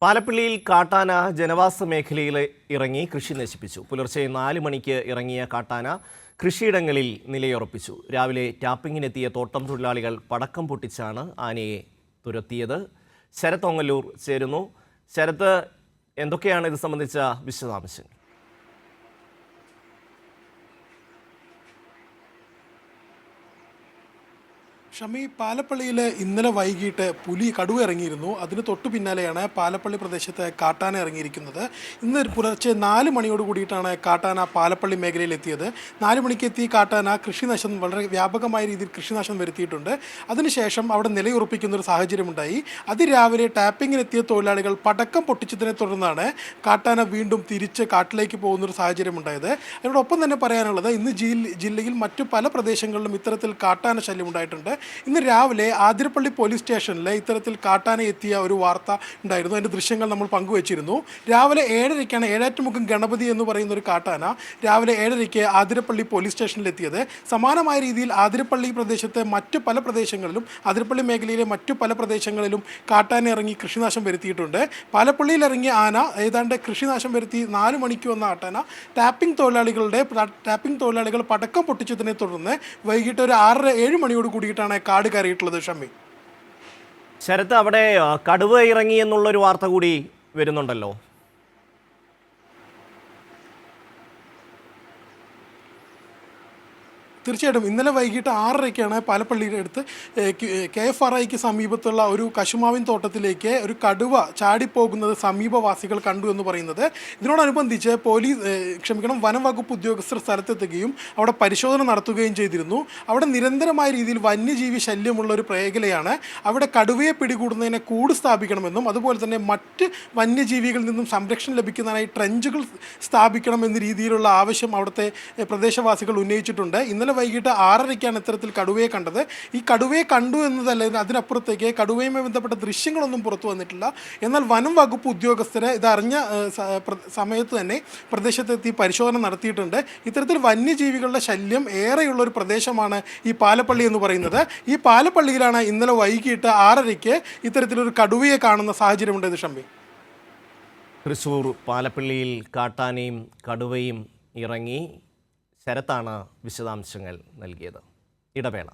പാലപ്പള്ളിയിൽ കാട്ടാന ജനവാസ മേഖലയിൽ ഇറങ്ങി കൃഷി നശിപ്പിച്ചു. പുലർച്ചെ 4 മണിക്ക് ഇറങ്ങിയ കാട്ടാന കൃഷിയിടങ്ങളിൽ നിലയുറപ്പിച്ചു. രാവിലെ ടാപ്പിങ്ങിനെത്തിയ തോട്ടം തൊഴിലാളികൾ പടക്കം പൊട്ടിച്ചാണ് ആനയെ തുരത്തിയത്. ശരത് ഓങ്ങല്ലൂർ ചേരുന്നു. ശരത്ത്, എന്തൊക്കെയാണ് ഇത് സംബന്ധിച്ച വിശദാംശങ്ങൾ? ഷമി, പാലപ്പള്ളിയിൽ ഇന്നലെ വൈകിട്ട് പുലി കടുവ ഇറങ്ങിയിരുന്നു. അതിന് തൊട്ടു പിന്നാലെയാണ് പാലപ്പള്ളി പ്രദേശത്ത് കാട്ടാന ഇറങ്ങിയിരിക്കുന്നത്. ഇന്ന് പുലർച്ചെ 4 മണിയോട് കൂടിയിട്ടാണ് കാട്ടാന പാലപ്പള്ളി മേഖലയിൽ എത്തിയത്. 4 മണിക്ക് എത്തി കാട്ടാന കൃഷിനാശം വളരെ വ്യാപകമായ രീതിയിൽ കൃഷിനാശം വരുത്തിയിട്ടുണ്ട്. അതിനുശേഷം അവിടെ നിലയുറപ്പിക്കുന്ന ഒരു സാഹചര്യമുണ്ടായി. അതിരാവിലെ ടാപ്പിങ്ങിനെത്തിയ തൊഴിലാളികൾ പടക്കം പൊട്ടിച്ചതിനെ തുടർന്നാണ് കാട്ടാന വീണ്ടും തിരിച്ച് കാട്ടിലേക്ക് പോകുന്നൊരു സാഹചര്യമുണ്ടായത്. അതിനോടൊപ്പം തന്നെ പറയാനുള്ളത്, ഇന്ന് ജില്ലയിൽ മറ്റു പല പ്രദേശങ്ങളിലും ഇത്തരത്തിൽ കാട്ടാന ശല്യം ഉണ്ടായിട്ടുണ്ട്. ഇന്ന് രാവിലെ ആതിരപ്പള്ളി പോലീസ് സ്റ്റേഷനിൽ ഇത്തരത്തിൽ കാട്ടാന എത്തിയ ഒരു വാർത്ത ഉണ്ടായിരുന്നു. അതിൻ്റെ ദൃശ്യങ്ങൾ നമ്മൾ പങ്കുവച്ചിരുന്നു. രാവിലെ 7:30-ക്കാണ് ഏഴാറ്റുമുഖം ഗണപതി എന്ന് പറയുന്ന ഒരു കാട്ടാന രാവിലെ 7:30-ക്ക് ആതിരപ്പള്ളി പോലീസ് സ്റ്റേഷനിലെത്തിയത്. സമാനമായ രീതിയിൽ ആതിരപ്പള്ളി പ്രദേശത്തെ മറ്റു പല പ്രദേശങ്ങളിലും, ആതിരപ്പള്ളി മേഖലയിലെ മറ്റു പല പ്രദേശങ്ങളിലും കാട്ടാന ഇറങ്ങി കൃഷിനാശം വരുത്തിയിട്ടുണ്ട്. പാലപ്പള്ളിയിൽ ഇറങ്ങിയ ആന ഏതാണ്ട് കൃഷിനാശം വരുത്തി 4 മണിക്ക് വന്ന കാട്ടാന ടാപ്പിംഗ് തൊഴിലാളികൾ പടക്കം പൊട്ടിച്ചതിനെ തുടർന്ന് വൈകിട്ട് ഒരു 6-7 മണിയോട് കൂടിയിട്ടാണ് കാട് കയറിയിട്ടുള്ളത്. ഷമ്മി, ശരത്ത്, അവിടെ കടുവ ഇറങ്ങി എന്നുള്ളൊരു വാർത്ത കൂടി വരുന്നുണ്ടല്ലോ. തീർച്ചയായിട്ടും ഇന്നലെ വൈകിട്ട് 6:30-ക്കാണ് പാലപ്പള്ളിയുടെ അടുത്ത് KFRIക്ക് സമീപത്തുള്ള ഒരു കശുമാവിൻ തോട്ടത്തിലേക്ക് ഒരു കടുവ ചാടിപ്പോകുന്നത് സമീപവാസികൾ കണ്ടു എന്ന് പറയുന്നത്. ഇതിനോടനുബന്ധിച്ച് വനം വകുപ്പ് ഉദ്യോഗസ്ഥർ സ്ഥലത്തെത്തുകയും അവിടെ പരിശോധന നടത്തുകയും ചെയ്തിരുന്നു. അവിടെ നിരന്തരമായ രീതിയിൽ വന്യജീവി ശല്യമുള്ള ഒരു മേഖലയാണ്. അവിടെ കടുവയെ പിടികൂടുന്നതിനെ കൂട് സ്ഥാപിക്കണമെന്നും അതുപോലെ തന്നെ മറ്റ് വന്യജീവികളിൽ നിന്നും സംരക്ഷണം ലഭിക്കുന്നതിനായി ട്രെഞ്ചുകൾ സ്ഥാപിക്കണം എന്ന രീതിയിലുള്ള ആവശ്യം അവിടുത്തെ പ്രദേശവാസികൾ ഉന്നയിച്ചിട്ടുണ്ട്. ഇന്നലെ വൈകിട്ട് 6:30-ക്കാണ് ഇത്തരത്തിൽ കടുവയെ കണ്ടത്. ഈ കടുവയെ കണ്ടു എന്നതല്ല, അതിനപ്പുറത്തേക്ക് കടുവയുമായി ബന്ധപ്പെട്ട ദൃശ്യങ്ങളൊന്നും പുറത്തു വന്നിട്ടില്ല. എന്നാൽ വനം വകുപ്പ് ഉദ്യോഗസ്ഥരെ ഇതറിഞ്ഞ സമയത്ത് തന്നെ പ്രദേശത്തെത്തി പരിശോധന നടത്തിയിട്ടുണ്ട്. ഇത്തരത്തിൽ വന്യജീവികളുടെ ശല്യം ഏറെയുള്ള ഒരു പ്രദേശമാണ് ഈ പാലപ്പള്ളി എന്ന് പറയുന്നത്. ഈ പാലപ്പള്ളിയിലാണ് ഇന്നലെ വൈകിട്ട് 6:30-ക്ക് ഇത്തരത്തിലൊരു കടുവയെ കാണുന്ന സാഹചര്യമുണ്ടായത്. ഷമ്മി, തൃശ്ശൂർ പാലപ്പള്ളിയിൽ കാട്ടാനയും കടുവയും ഇറങ്ങി. ശരത്താണ് വിശദാംശങ്ങൾ നൽകിയത്. ഇടവേള.